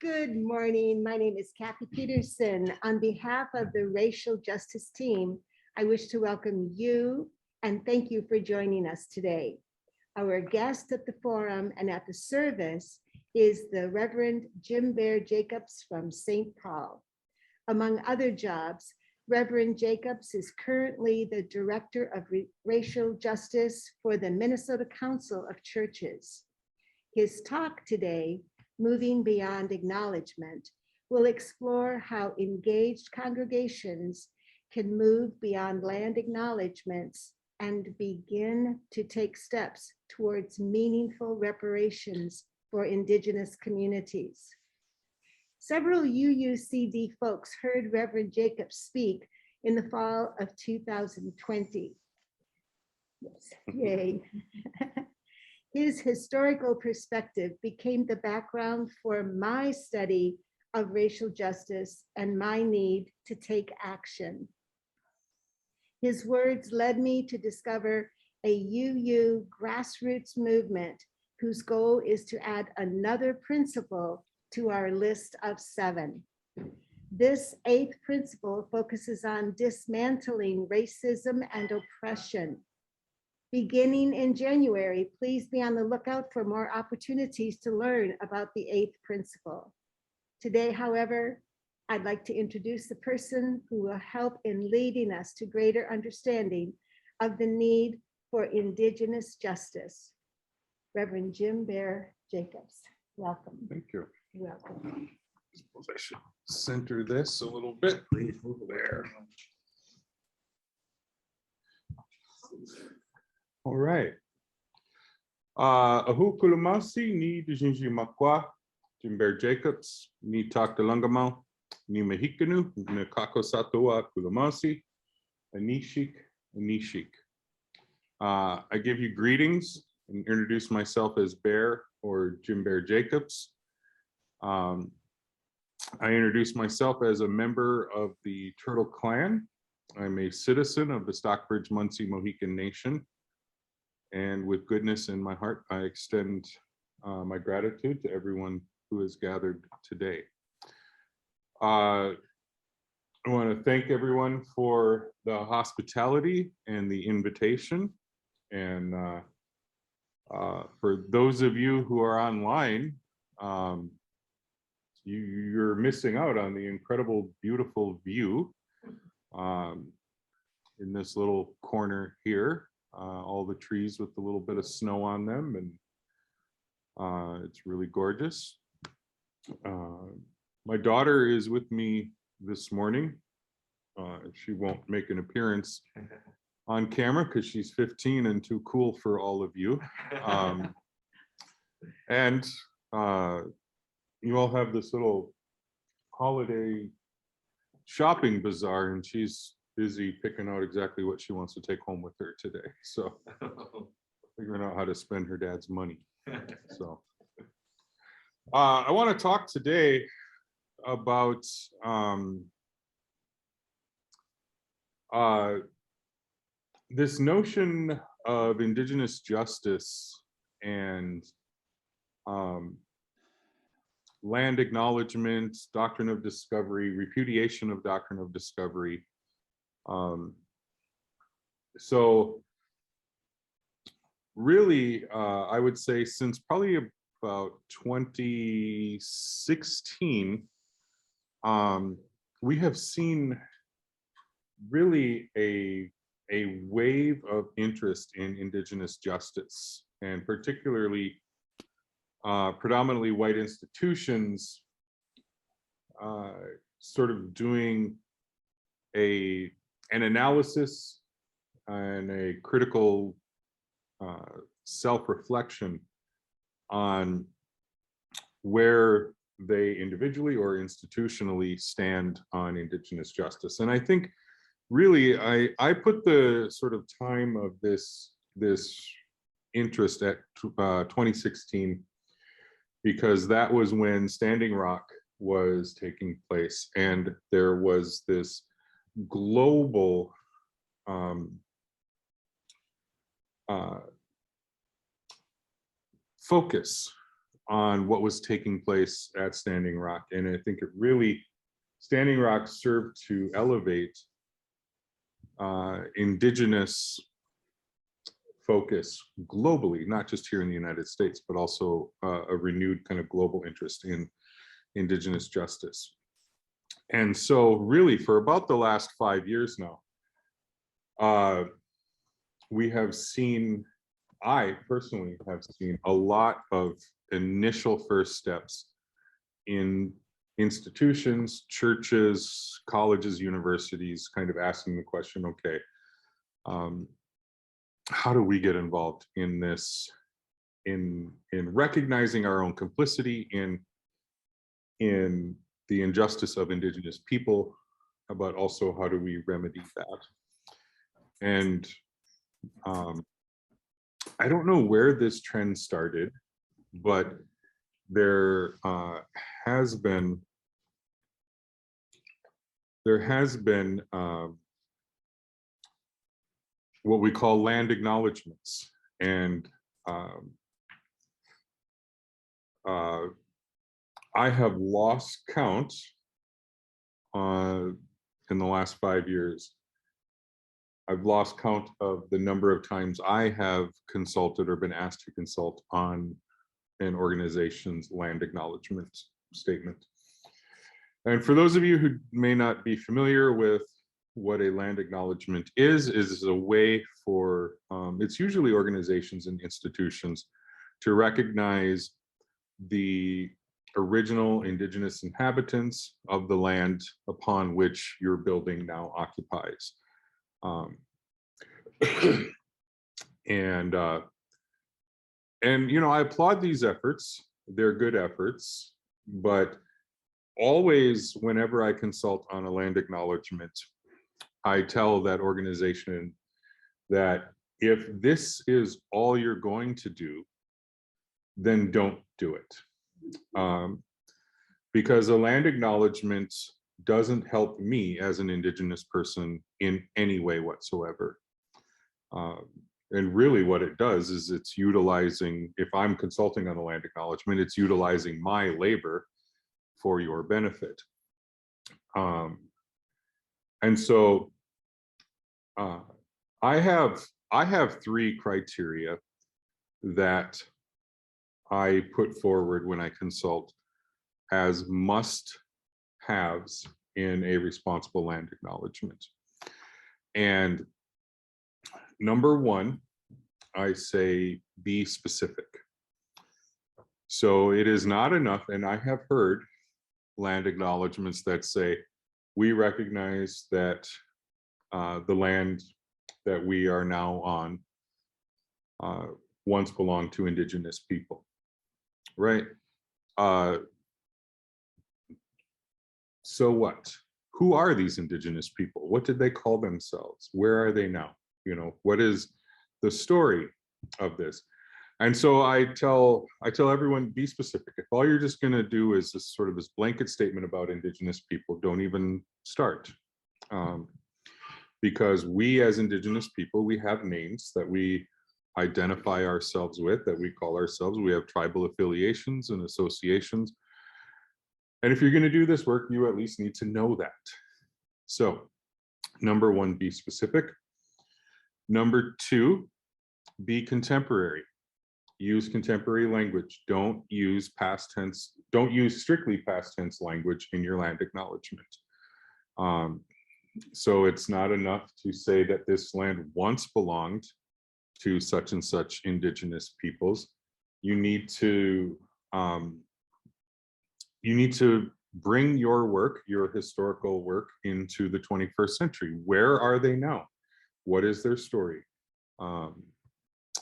Good morning. My name is Kathy Peterson. On behalf of the Racial Justice Team, I wish to welcome you and thank you for joining us today. Our guest at the forum and at the service is the Reverend Jim Bear Jacobs from St. Paul. Among other jobs, Reverend Jacobs is currently the Director of Racial Justice for the Minnesota Council of Churches. His talk today, Moving Beyond Acknowledgement, will explore how engaged congregations can move beyond land acknowledgements and begin to take steps towards meaningful reparations for Indigenous communities. Several UUCD folks heard Reverend Jacobs speak in the fall of 2020. Yes, yay. His historical perspective became the background for my study of racial justice and my need to take action. His words led me to discover a UU grassroots movement whose goal is to add another principle to our list of 7. This 8th principle focuses on dismantling racism and oppression. Beginning in January, please be on the lookout for more opportunities to learn about the 8th principle. Today, however, I'd like to introduce the person who will help in leading us to greater understanding of the need for Indigenous justice. Reverend Jim Bear Jacobs, welcome. Thank you. You're welcome. I suppose I should center this a little bit. Please move there. All right. Ahu kulamasi ni dijinji makwa, Jim Bear Jacobs, ni taktalangamau, ni Mohicanu, ni kako satoa kulamasi, anishik, anishik. I give you greetings and introduce myself as Bear or Jim Bear Jacobs. I introduce myself as a member of the Turtle Clan. I'm a citizen of the Stockbridge-Munsee Mohican Nation. And with goodness in my heart, I extend my gratitude to everyone who has gathered today. I want to thank everyone for the hospitality and the invitation. And for those of you who are online, you're missing out on the incredible, beautiful view in this little corner here. All the trees with a little bit of snow on them, and it's really gorgeous. My daughter is with me this morning. She won't make an appearance on camera because she's 15 and too cool for all of you. And you all have this little holiday shopping bazaar, and she's busy picking out exactly what she wants to take home with her today. So figuring out how to spend her dad's money. So I want to talk today about this notion of Indigenous justice and land acknowledgement, Doctrine of Discovery, repudiation of Doctrine of Discovery. So really, I would say since probably about 2016, we have seen really a wave of interest in Indigenous justice, and particularly predominantly white institutions sort of doing an analysis and a critical self-reflection on where they individually or institutionally stand on Indigenous justice. And I think really I put the sort of time of this interest at 2016, because that was when Standing Rock was taking place, and there was this global focus on what was taking place at Standing Rock. And I think it really, Standing Rock served to elevate Indigenous focus globally, not just here in the United States, but also a renewed kind of global interest in Indigenous justice. And so really for about the last 5 years now, we have seen, I personally have seen a lot of initial first steps in institutions, churches, colleges, universities, kind of asking the question, okay, how do we get involved in this, in recognizing our own complicity in the injustice of Indigenous people, but also how do we remedy that? And I don't know where this trend started, but there has been what we call land acknowledgements, and I have lost count in the last 5 years. I've lost count of the number of times I have consulted or been asked to consult on an organization's land acknowledgement statement. And for those of you who may not be familiar with what a land acknowledgement is a way for, it's usually organizations and institutions to recognize the original Indigenous inhabitants of the land upon which your building now occupies. And you know, I applaud these efforts. They're good efforts, but always whenever I consult on a land acknowledgement, I tell that organization that if this is all you're going to do, then don't do it. Because a land acknowledgement doesn't help me as an Indigenous person in any way whatsoever. And really what it does is it's utilizing, if I'm consulting on a land acknowledgement, it's utilizing my labor for your benefit. And so I have 3 criteria that I put forward when I consult as must-haves in a responsible land acknowledgement. And number 1, I say be specific. So it is not enough, and I have heard land acknowledgements that say, we recognize that the land that we are now on once belonged to Indigenous people, right? So what? Who are these Indigenous people? What did they call themselves? Where are they now? You know, what is the story of this? And so I tell everyone, be specific. If all you're just going to do is this sort of this blanket statement about Indigenous people, don't even start. Because we as Indigenous people, we have names that we identify ourselves with, that we call ourselves. We have tribal affiliations and associations. And if you're going to do this work, you at least need to know that. So number 1, be specific. Number 2, be contemporary. Use contemporary language. Don't use past tense. Don't use strictly past tense language in your land acknowledgement. So it's not enough to say that this land once belonged to such and such Indigenous peoples. You need to bring your work, your historical work, into the 21st century. Where are they now? What is their story?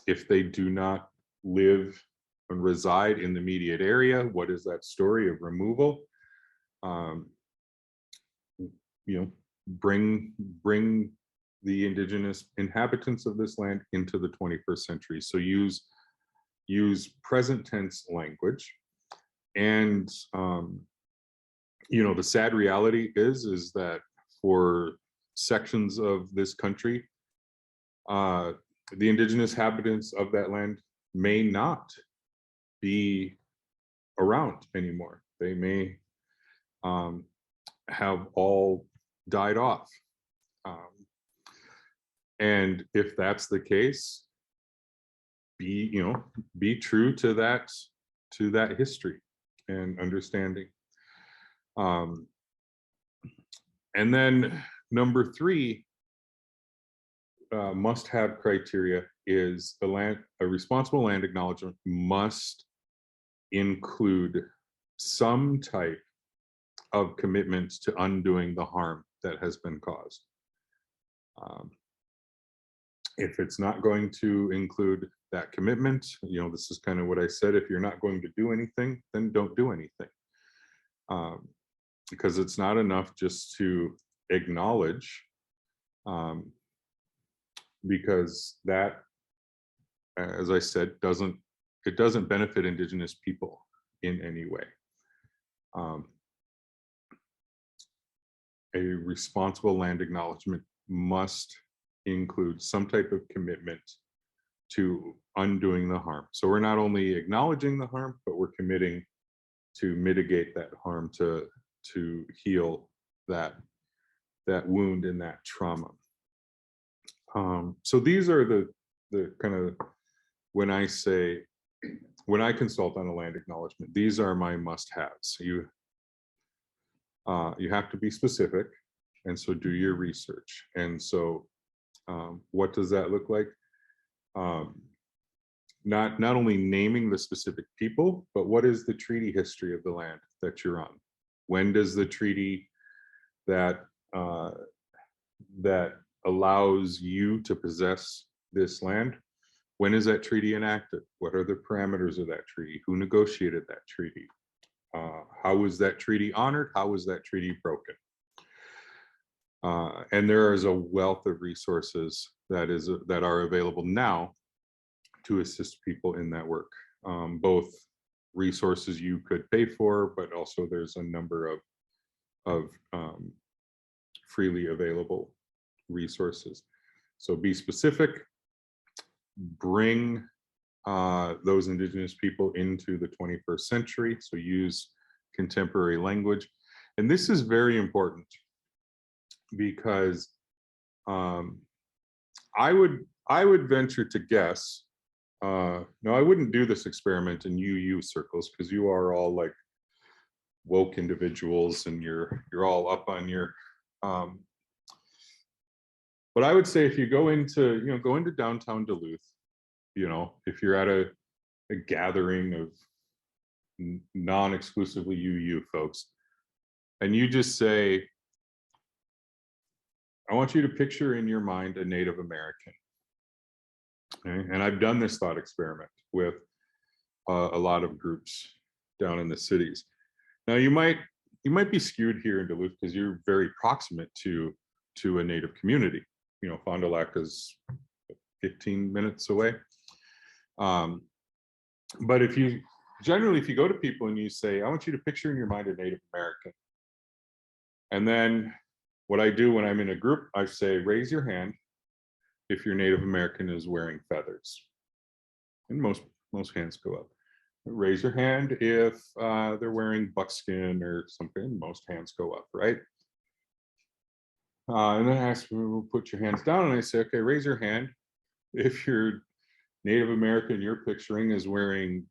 If they do not live and reside in the immediate area, what is that story of removal? You know, bring the Indigenous inhabitants of this land into the 21st century. So use present tense language. And you know, the sad reality is that for sections of this country, the Indigenous inhabitants of that land may not be around anymore. They may have all died off. And if that's the case, be true to that history and understanding. And then number 3, must-have criteria is a responsible land acknowledgement must include some type of commitment to undoing the harm that has been caused. If it's not going to include that commitment, this is kind of what I said, if you're not going to do anything, then don't do anything. Because it's not enough just to acknowledge, because that, as I said, doesn't benefit Indigenous people in any way. A responsible land acknowledgement must include some type of commitment to undoing the harm. So we're not only acknowledging the harm, but we're committing to mitigate that harm, to heal that wound and that trauma. So these are the kind of, when I consult on a land acknowledgement, these are my must-haves. You have to be specific, and so do your research. And so what does that look like? Not only naming the specific people, but what is the treaty history of the land that you're on? When does the treaty that allows you to possess this land, when is that treaty enacted? What are the parameters of that treaty? Who negotiated that treaty? How was that treaty honored? How was that treaty broken? And there is a wealth of resources that are available now to assist people in that work. Both resources you could pay for, but also there's a number of freely available resources. So be specific, bring those Indigenous people into the 21st century. So use contemporary language. And this is very important because I would venture to guess, no, I wouldn't do this experiment in UU circles because you are all like woke individuals and you're all up on your, but I would say if you go into downtown Duluth, if you're at a gathering of non-exclusively UU folks, and you just say, I want you to picture in your mind a Native American. Okay? And I've done this thought experiment with a lot of groups down in the cities. Now you might be skewed here in Duluth because you're very proximate to a Native community. Fond du Lac is 15 minutes away. But if you go to people and you say, I want you to picture in your mind a Native American. And then what I do when I'm in a group, I say, raise your hand if your Native American is wearing feathers. And most hands go up. Raise your hand if they're wearing buckskin or something. Most hands go up, right? And then I ask you, put your hands down, and I say, okay, raise your hand if your Native American you're picturing is wearing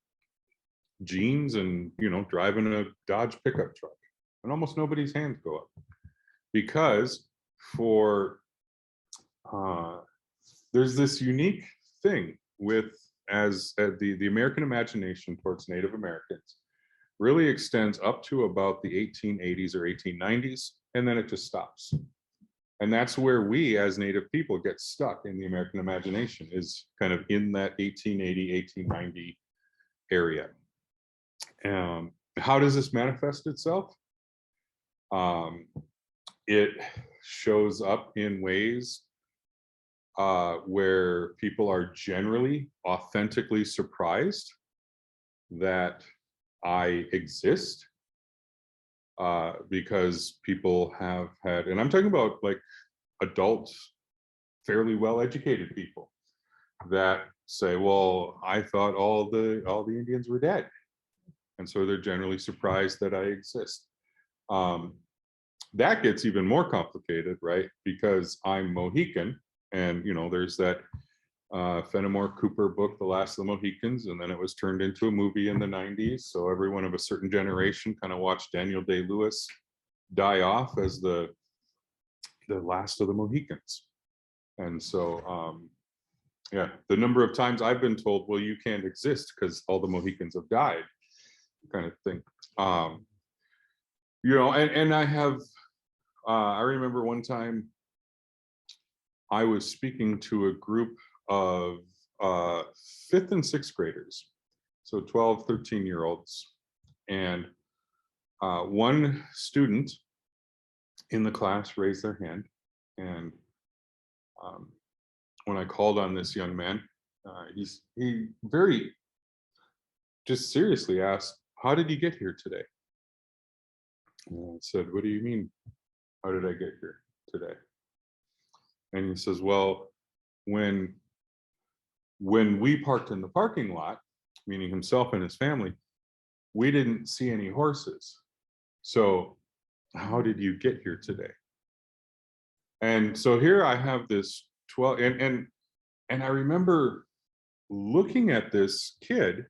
jeans and driving a Dodge pickup truck. And almost nobody's hands go up, because there's this unique thing with the American imagination towards Native Americans really extends up to about the 1880s or 1890s, and then it just stops. And that's where we as Native people get stuck in the American imagination, is kind of in that 1880, 1890 area. How does this manifest itself? It shows up in ways where people are generally authentically surprised that I exist, because people have had, and I'm talking about like adult, fairly well-educated people that say, well, I thought all the Indians were dead. And so they're generally surprised that I exist. That gets even more complicated, right? Because I'm Mohican, and there's that Fenimore Cooper book, The Last of the Mohicans, and then it was turned into a movie in the 90s. So everyone of a certain generation kind of watched Daniel Day-Lewis die off as the last of the Mohicans. And so, yeah, the number of times I've been told, well, you can't exist because all the Mohicans have died, kind of thing. And I have, I remember one time I was speaking to a group of 5th and 6th graders, so 12, 13-year-olds. And one student in the class raised their hand. And when I called on this young man, he very just seriously asked, how did you get here today? And I said, what do you mean, how did I get here today? And he says, well, when we parked in the parking lot, meaning himself and his family, we didn't see any horses. So how did you get here today? And so here I have this 12, and I remember looking at this kid,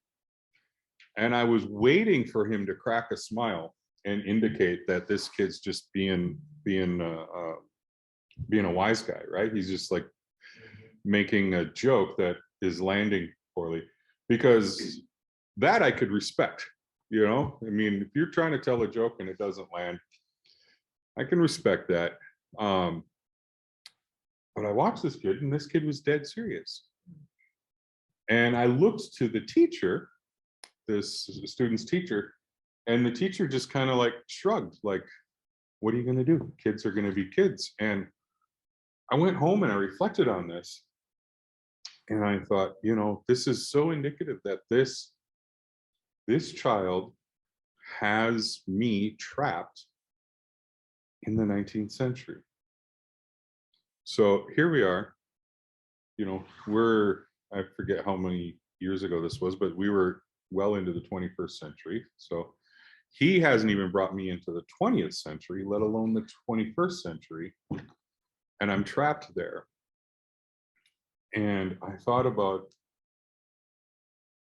and I was waiting for him to crack a smile and indicate that this kid's just being a wise guy, right? He's just like making a joke that is landing poorly, because that I could respect. I mean, if you're trying to tell a joke and it doesn't land, I can respect that. But I watched this kid, and this kid was dead serious. And I looked to the teacher, this student's teacher, and the teacher just kind of like shrugged, like, what are you going to do? Kids are going to be kids. And I went home and I reflected on this. And I thought, this is so indicative that this child has me trapped in the 19th century. So here we are, I forget how many years ago this was, but we were well into the 21st century. So he hasn't even brought me into the 20th century, let alone the 21st century. And I'm trapped there. And I thought about,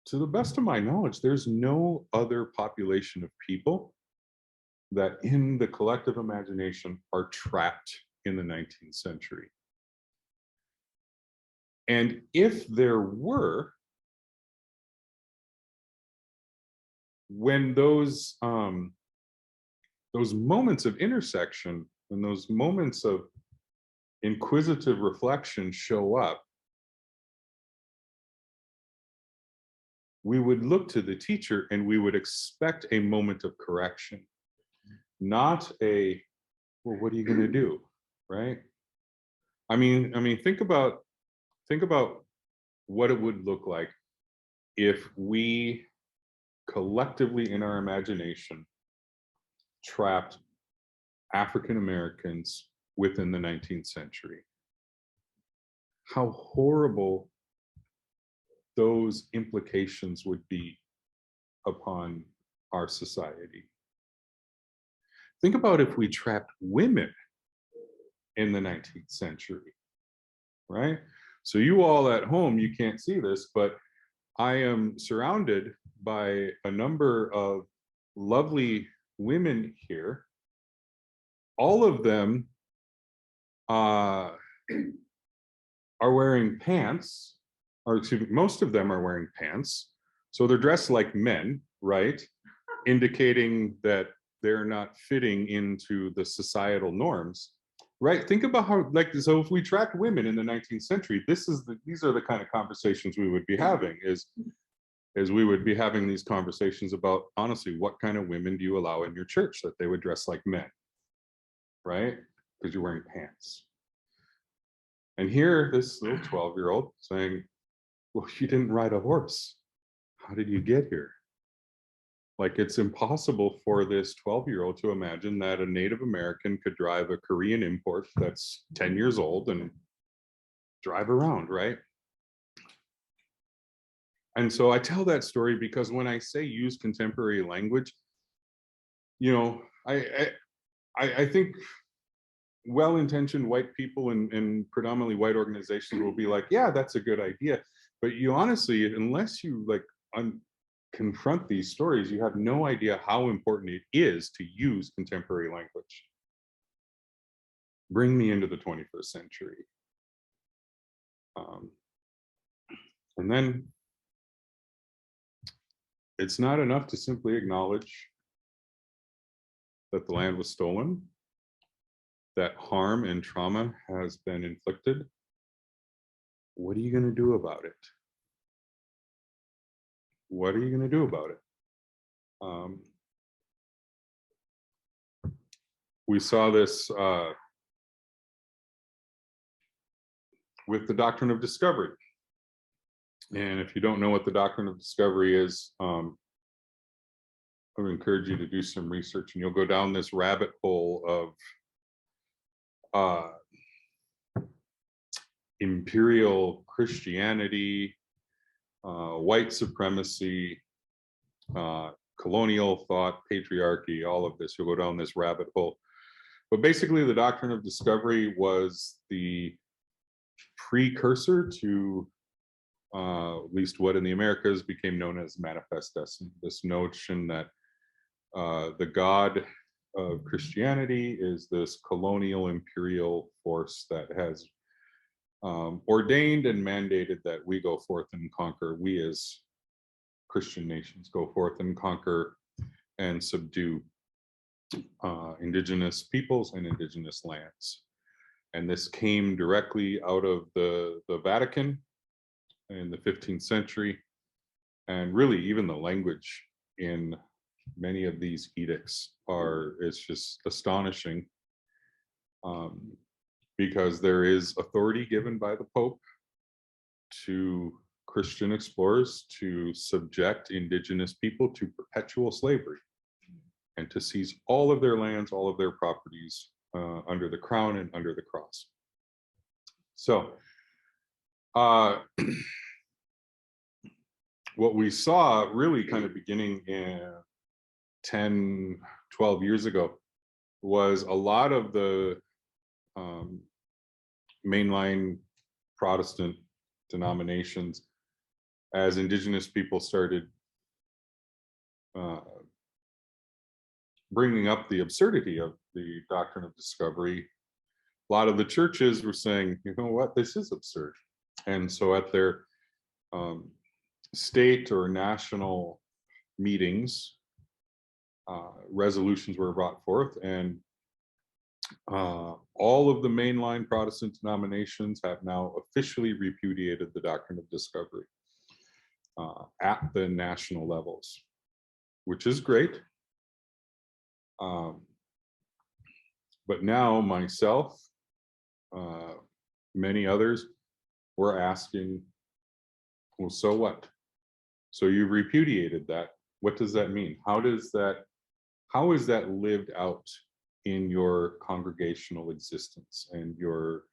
to the best of my knowledge, there's no other population of people that in the collective imagination are trapped in the 19th century. And if there were, when those moments of intersection and those moments of inquisitive reflection show up, we would look to the teacher and we would expect a moment of correction, not a, well, what are you going to do, right? I mean, think about what it would look like if we collectively in our imagination trapped African Americans within the 19th century. How horrible those implications would be upon our society. Think about if we trapped women in the 19th century, right? So you all at home, you can't see this, but I am surrounded by a number of lovely women here. All of them are wearing pants, or excuse me, most of them are wearing pants. So they're dressed like men, right? Indicating that they're not fitting into the societal norms, right? Think about how, so if we tracked women in the 19th century, these are the kind of conversations we would be having, is we would be having these conversations about, honestly, what kind of women do you allow in your church that they would dress like men, right? Because you're wearing pants. And here, this little 12-year-old saying, well, you didn't ride a horse. How did you get here? Like, it's impossible for this 12-year-old to imagine that a Native American could drive a Korean import that's 10 years old and drive around, right? And so I tell that story because when I say use contemporary language, you know, I think well-intentioned white people and predominantly white organizations will be like, yeah, that's a good idea. But you honestly, unless you like confront these stories, you have no idea how important it is to use contemporary language. Bring me into the 21st century. And then it's not enough to simply acknowledge that the land was stolen, that harm and trauma has been inflicted. What are you going to do about it? What are you going to do about it? We saw this with the Doctrine of Discovery. And if you don't know what the Doctrine of Discovery is, I would encourage you to do some research, and you'll go down this rabbit hole of imperial Christianity, white supremacy, colonial thought, patriarchy, all of this. You'll go down this rabbit hole. But basically, the Doctrine of Discovery was the precursor to at least what in the Americas became known as manifest destiny. This notion that the God of Christianity is this colonial imperial force that has ordained and mandated that we go forth and conquer. We as Christian nations go forth and conquer and subdue indigenous peoples and indigenous lands. And this came directly out of the Vatican in the 15th century. And really, even the language in many of these edicts is just astonishing, because there is authority given by the Pope to Christian explorers to subject indigenous people to perpetual slavery and to seize all of their lands, all of their properties under the crown and under the cross. So what we saw really kind of beginning in 10, 12 years ago was a lot of the mainline Protestant denominations, as indigenous people started bringing up the absurdity of the Doctrine of Discovery, a lot of the churches were saying, you know what, this is absurd. And so at their state or national meetings, resolutions were brought forth, and all of the mainline Protestant denominations have now officially repudiated the Doctrine of Discovery at the national levels, which is great. But now myself, many others, were asking, well, so what? So you repudiated that. What does that mean? How is that lived out in your congregational existence and your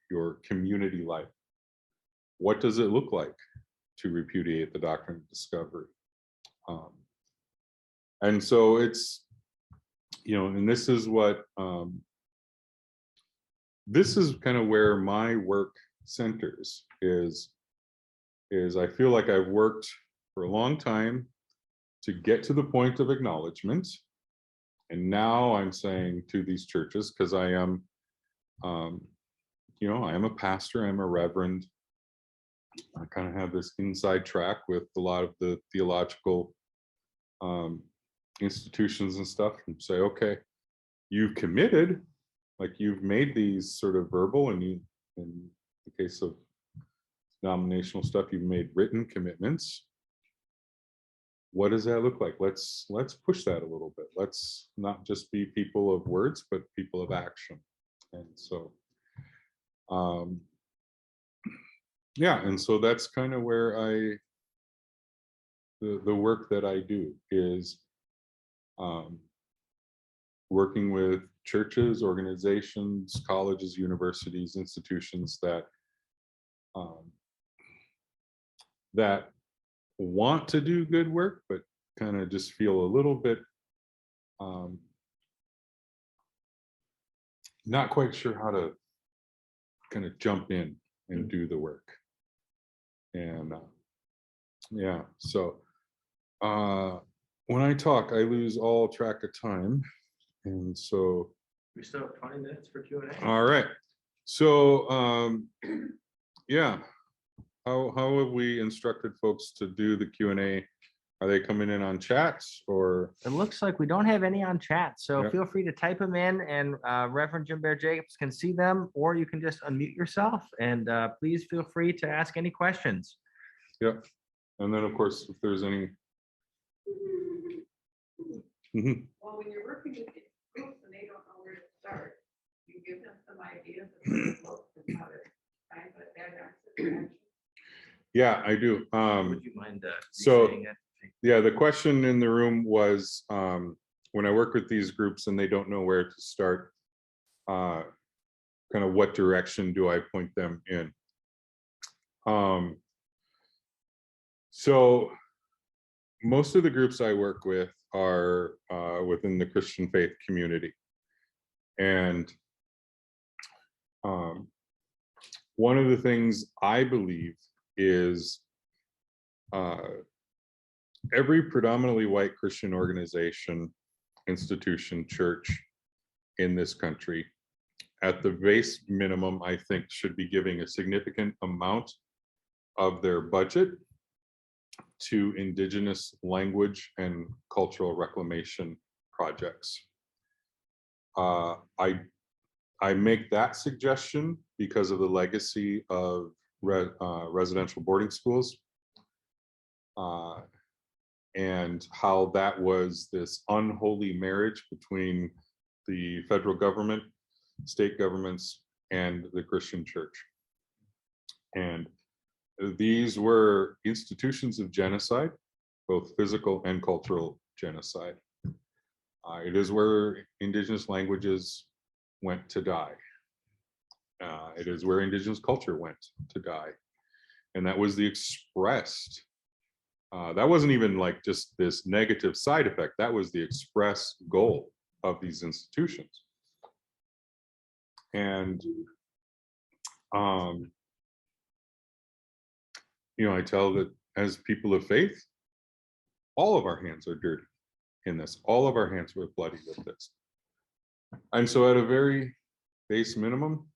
community life? What does it look like to repudiate the Doctrine of Discovery? And so it's, you know, and this is what, this is kind of where my work centers is I feel like I've worked for a long time to get to the point of acknowledgement. And now I'm saying to these churches, because I am, you know, I am a pastor, I'm a reverend. I kind of have this inside track with a lot of the theological institutions and stuff, and say, okay, you've committed, like you've made these sort of verbal, and you, in the case of denominational stuff, you've made written commitments. What does that look like? Let's push that a little bit. Let's not just be people of words, but people of action. And so, yeah, and so that's kind of where the work that I do is working with churches, organizations, colleges, universities, institutions that want to do good work, but kind of just feel a little bit not quite sure how to kind of jump in and do the work. And yeah, so when I talk, I lose all track of time. And so We still have 20 minutes for Q&A. all right. So yeah, how have we instructed folks to do the Q&A? Are they coming in on chats or? It looks like we don't have any on chat, so Yeah. feel free to type them in, and Reverend Jim Bear Jacobs can see them, or you can just unmute yourself, and please feel free to ask any questions. Yeah, and then of course, if there's any. Mhm. Well, when you're working with these groups and they don't know where to start, you give them some ideas of where to look and how to find what that answer. Yeah, I do. Would you mind so- restating it? Yeah, the question in the room was, when I work with these groups and they don't know where to start, kind of what direction do I point them in? So most of the groups I work with are within the Christian faith community. And one of the things I believe is every predominantly white Christian organization, institution, church in this country, at the base minimum, I think should be giving a significant amount of their budget to Indigenous language and cultural reclamation projects. I make that suggestion because of the legacy of residential boarding schools. And how that was this unholy marriage between the federal government, state governments, and the Christian church. And these were institutions of genocide, both physical and cultural genocide. It is where Indigenous languages went to die. It is where Indigenous culture went to die. And that was the expressed that wasn't even like just this negative side effect. That was the express goal of these institutions. And, you know, I tell that as people of faith, all of our hands are dirty in this. All of our hands were bloody with this. And so at a very base minimum,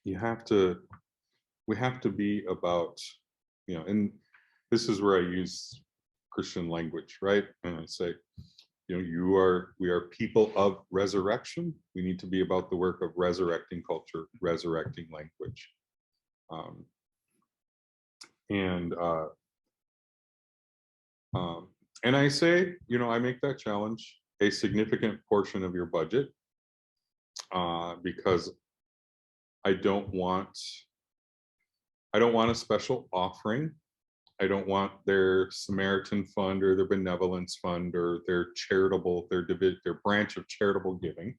we have to be about, you know, and this is where I use Christian language, right? And I say, you know, we are people of resurrection. We need to be about the work of resurrecting culture, resurrecting language. And I say, you know, I make that challenge a significant portion of your budget because I don't want a special offering. I don't want their Samaritan fund or their benevolence fund or their charitable, their branch of charitable giving,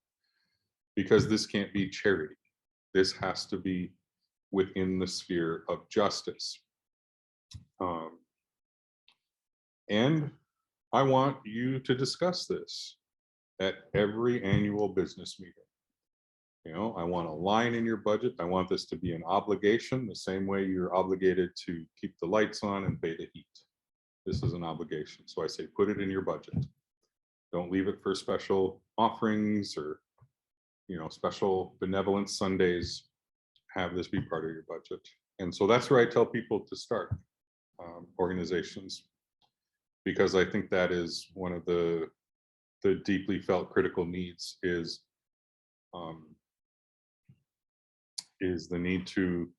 because this can't be charity. This has to be within the sphere of justice. And I want you to discuss this at every annual business meeting. You know, I want a line in your budget. I want this to be an obligation, the same way you're obligated to keep the lights on and pay the heat. This is an obligation. So I say, put it in your budget. Don't leave it for special offerings or, you know, special benevolence Sundays. Have this be part of your budget. And so that's where I tell people to start, organizations, because I think that is one of the deeply felt critical needs is the need to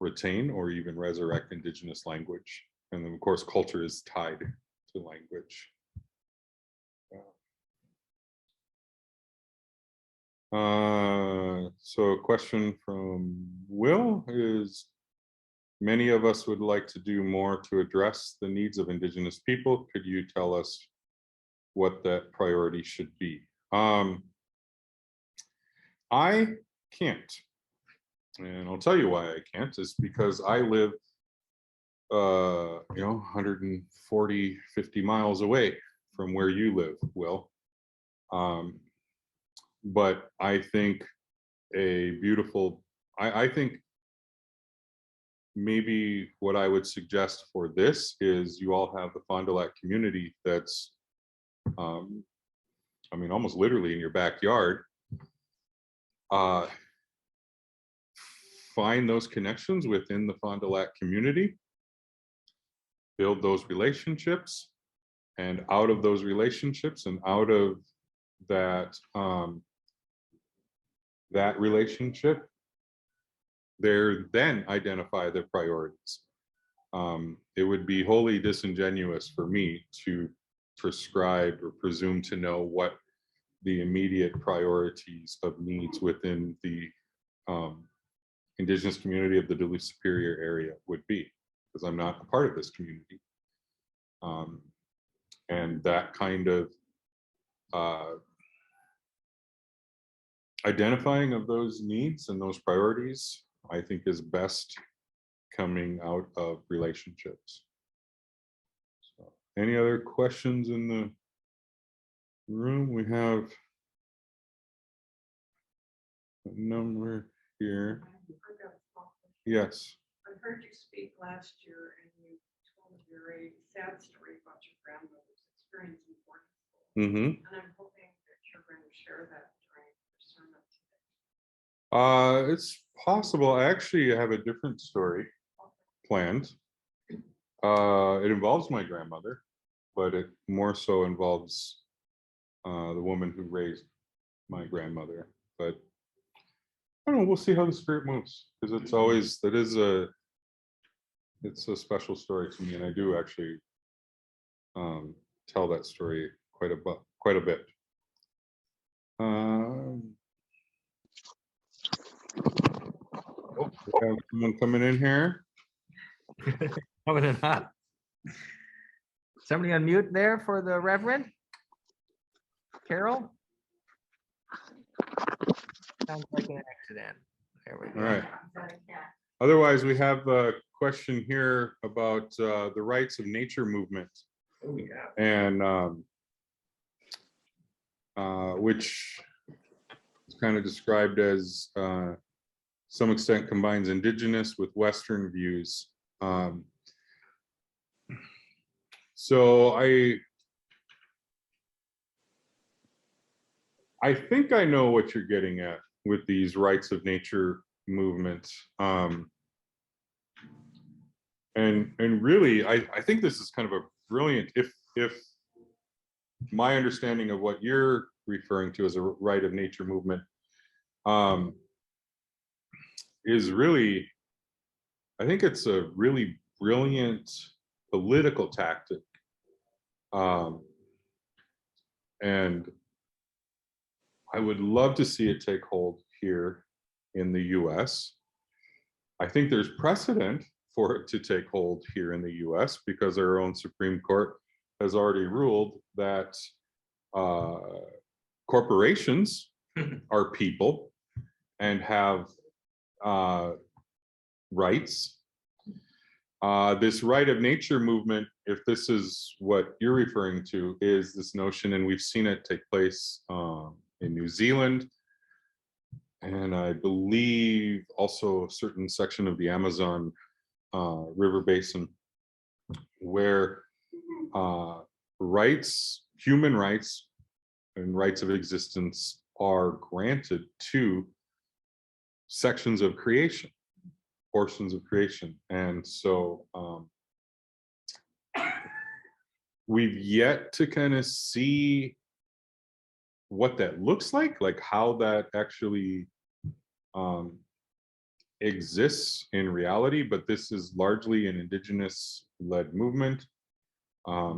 retain or even resurrect Indigenous language. And then of course, culture is tied to language. So a question from Will is, many of us would like to do more to address the needs of Indigenous people. Could you tell us what that priority should be? I can't. And I'll tell you why I can't, is because I live 140, 50 miles away from where you live, Will. But I think I think maybe what I would suggest for this is you all have the Fond du Lac community that's, I mean, almost literally in your backyard. Find those connections within the Fond du Lac community, build those relationships, and out of those relationships and out of that, that relationship, then identify their priorities. It would be wholly disingenuous for me to prescribe or presume to know what the immediate priorities of needs within the Indigenous community of the Duluth Superior area would be, because I'm not a part of this community. And that kind of identifying of those needs and those priorities, I think, is best coming out of relationships. So, any other questions in the room? We have a number here. I've got a small question. Yes. I heard you speak last year and you told a very sad story about your grandmother's experience in boarding school. Mm-hmm. And I'm hoping that you're going to share that during your sermon today. It's possible. I actually have a different story planned. It involves my grandmother, but it more so involves the woman who raised my grandmother. But I don't know, we'll see how the spirit moves, because it's always, it's a special story to me, and I do actually tell that story quite a bit. Oh, we have someone coming in here. Coming in hot. Somebody unmute there for the Reverend? Carol? Sounds like an accident. There we go. All right. Otherwise, we have a question here about the rights of nature movement. Oh, yeah. And which is kind of described as some extent combines Indigenous with Western views. So I think I know what you're getting at with these rights of nature movements. And really, I think this is kind of a brilliant, if my understanding of what you're referring to as a right of nature movement is really, I think it's a really brilliant political tactic. And I would love to see it take hold here in the US. I think there's precedent for it to take hold here in the US, because our own Supreme Court has already ruled that corporations are people and have rights. This right of nature movement, if this is what you're referring to, is this notion, and we've seen it take place in New Zealand, and I believe also a certain section of the Amazon River Basin, where rights, human rights and rights of existence are granted to sections of creation, portions of creation. And so we've yet to kind of see what that looks like how that actually exists in reality, but this is largely an Indigenous-led movement.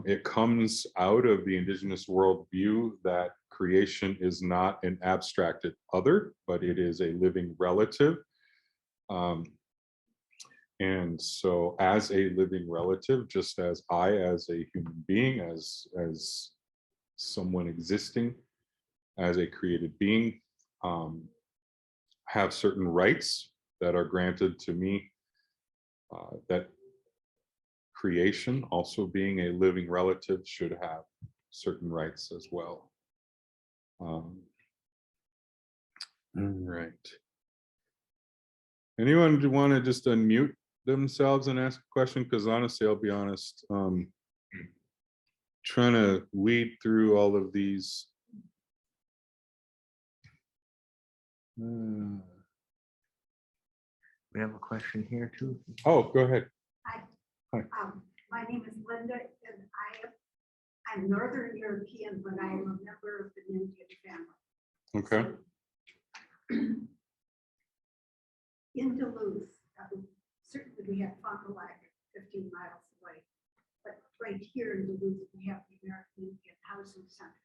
It comes out of the Indigenous worldview that creation is not an abstracted other, but it is a living relative. And so as a living relative, just as I, as a human being, as someone existing, as a created being, have certain rights that are granted to me that creation, also being a living relative, should have certain rights as well. All right. Anyone want to just unmute themselves and ask a question? Because honestly, I'll be honest, trying to weed through all of these. We have a question here too. Oh, go ahead. Hi. Hi. My name is Linda, and I'm Northern European, but I am a member of an Indian family. Okay. In Duluth, certainly we have Fond du Lac 15 miles away, but right here in Duluth, we have the American Indian Housing Center.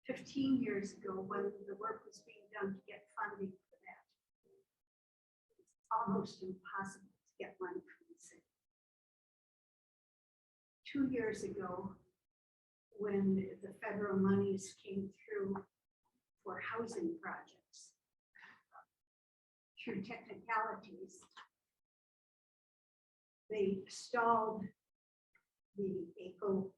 15 years ago, when the work was being done to get funding for that, it's almost impossible to get money from the city. 2 years ago, when the federal monies came through for housing projects, through technicalities, they stalled the ACO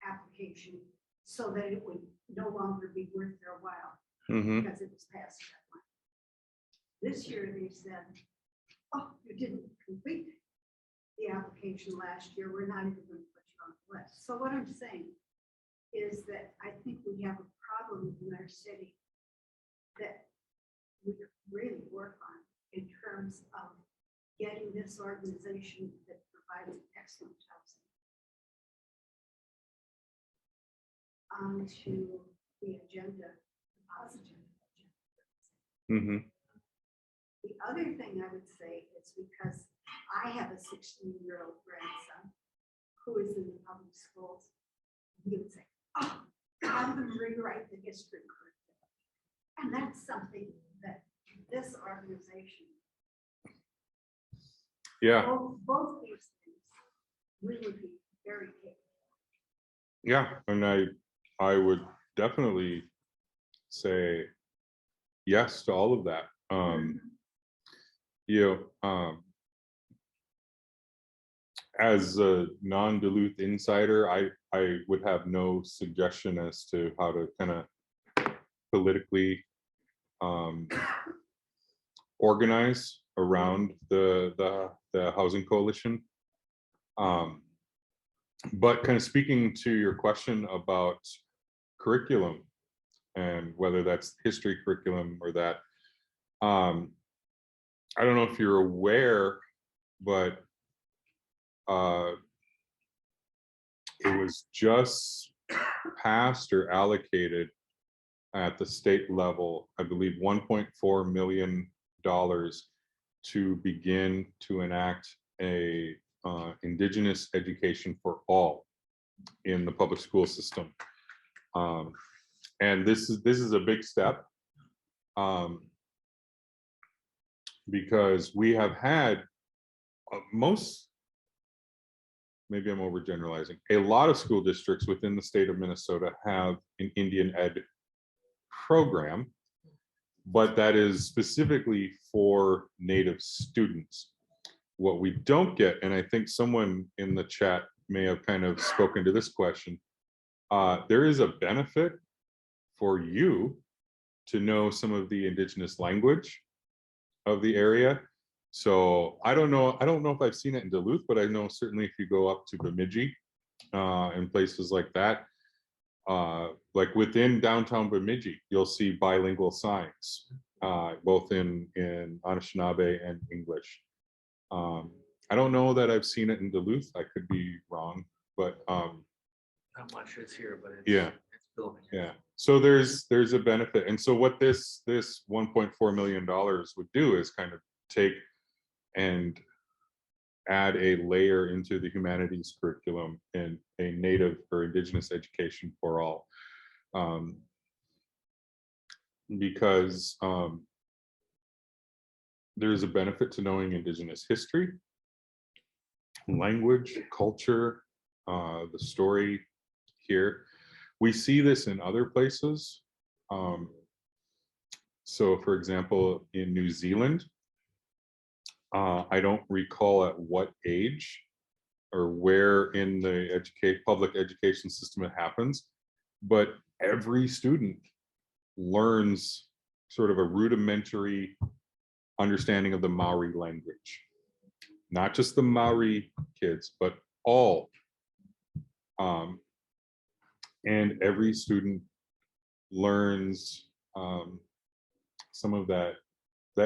application so that it would no longer be worth their while because it was past that line. This year they said, oh, you didn't complete the application last year. We're not even going to put you on the list. So what I'm saying is that I think we have a problem in our city that we could really work on in terms of getting this organization that provides excellent housing onto the agenda, the positive agenda. The other thing I would say is because I have a 16-year-old grandson who is in the public schools, he would say, oh, have them rewrite the history curriculum. And that's something that this organization, both these things, we would be very capable. Yeah, and I would definitely say yes to all of that. As a non-Duluth insider, I would have no suggestion as to how to kind of politically organize around the housing coalition. But kind of speaking to your question about curriculum and whether that's history curriculum or that, I don't know if you're aware, but it was just passed or allocated at the state level, I believe $1.4 million to begin to enact a Indigenous education for all in the public school system. And this is a big step because we have had maybe I'm overgeneralizing, a lot of school districts within the state of Minnesota have an Indian Ed program, but that is specifically for Native students. What we don't get, and I think someone in the chat may have kind of spoken to this question, there is a benefit for you to know some of the Indigenous language of the area. So I don't know if I've seen it in Duluth, but I know certainly if you go up to Bemidji and places like that, like within downtown Bemidji, you'll see bilingual signs, both in Anishinaabe and English. I don't know that I've seen it in Duluth. I could be wrong, but Not much is here, but it's, yeah, it's building. yeah. So there's a benefit, and so what this $1.4 million would do is kind of take and add a layer into the humanities curriculum and a Native or Indigenous education for all, because there's a benefit to knowing Indigenous history, language, culture, the story here. We see this in other places. So for example, in New Zealand, I don't recall at what age or where in the public education system it happens, but every student learns sort of a rudimentary understanding of the Maori language. Not just the Maori kids, but all. And every student learns some of that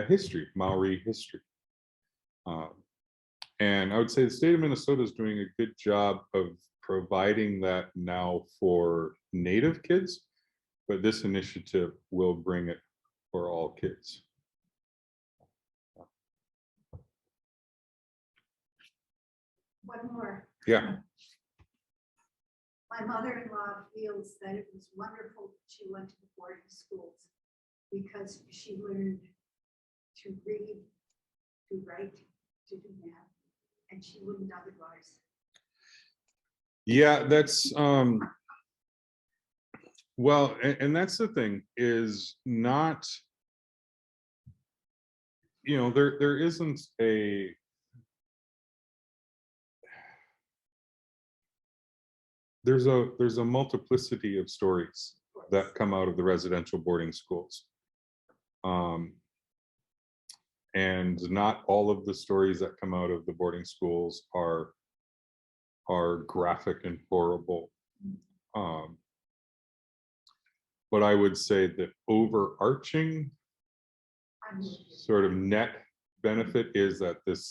history, Maori history. And I would say the state of Minnesota is doing a good job of providing that now for Native kids, but this initiative will bring it for all kids. One more. Yeah. My mother-in-law feels that it was wonderful that she went to the boarding schools because she learned to read, to write, to do math, and she wouldn't otherwise. Yeah, that's well, and that's the thing, is not, you know, there isn't a there's a multiplicity of stories that come out of the residential boarding schools. And not all of the stories that come out of the boarding schools are graphic and horrible. But I would say the overarching sort of net benefit is that this